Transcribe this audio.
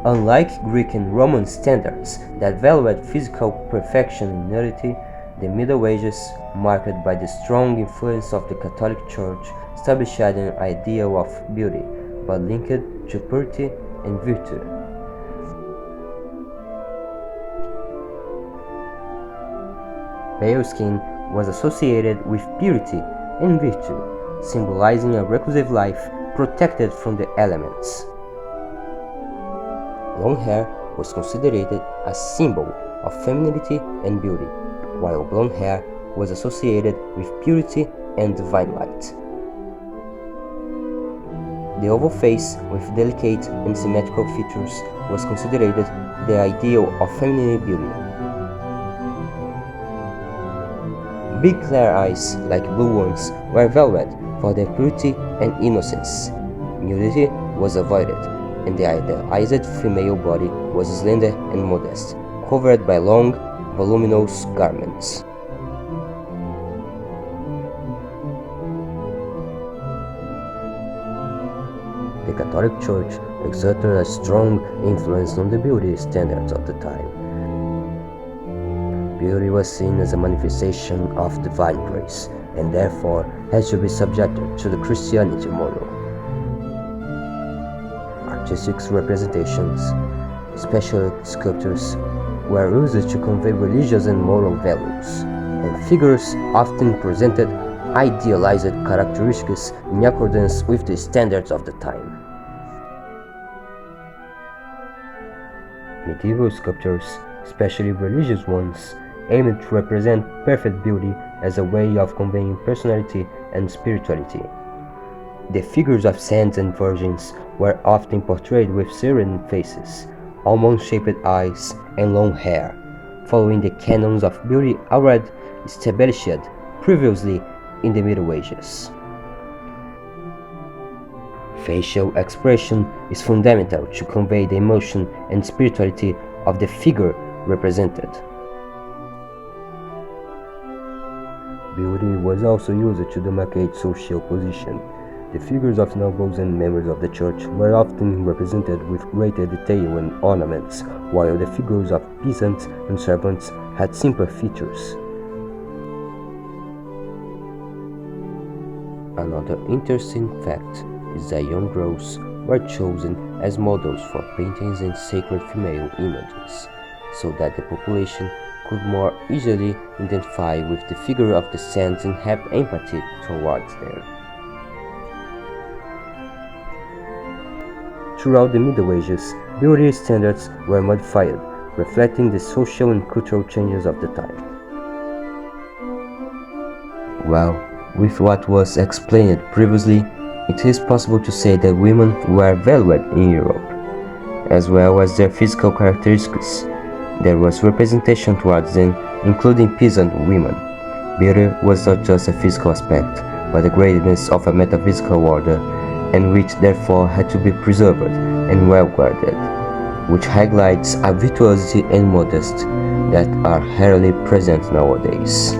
Unlike Greek and Roman standards that valued physical perfection and nudity, the Middle Ages, marked by the strong influence of the Catholic Church, established an ideal of beauty, but linked to purity and virtue. Pale skin was associated with purity and virtue, symbolizing a reclusive life protected from the elements. Long hair was considered a symbol of femininity and beauty, while blonde hair was associated with purity and divine light. The oval face with delicate and symmetrical features was considered the ideal of feminine beauty. Big clear eyes, like blue ones, were valued for their purity and innocence. Nudity was avoided, and the idealized female body was slender and modest, covered by long, voluminous garments. The Catholic Church exerted a strong influence on the beauty standards of the time. Beauty was seen as a manifestation of divine grace, and therefore had to be subjected to the Christianity model. Artistic representations, especially sculptures, were used to convey religious and moral values, and figures often presented idealized characteristics in accordance with the standards of the time. Medieval sculptures, especially religious ones, aimed to represent perfect beauty as a way of conveying personality and spirituality. The figures of saints and virgins were often portrayed with serene faces, almond-shaped eyes, and long hair, following the canons of beauty already established previously in the Middle Ages. Facial expression is fundamental to convey the emotion and spirituality of the figure represented. Beauty was also used to demarcate social position. The figures of nobles and members of the church were often represented with greater detail and ornaments, while the figures of peasants and servants had simpler features. Another interesting fact is that young girls were chosen as models for paintings and sacred female images, so that the population could more easily identify with the figure of the saints and have empathy towards them. Throughout the Middle Ages, beauty standards were modified, reflecting the social and cultural changes of the time. Well, with what was explained previously, it is possible to say that women were valued in Europe, as well as their physical characteristics. There was representation towards them, including peasant women. Beauty was not just a physical aspect, but the greatness of a metaphysical order, and which therefore had to be preserved and well guarded, which highlights a virtuosity and modesty that are rarely present nowadays.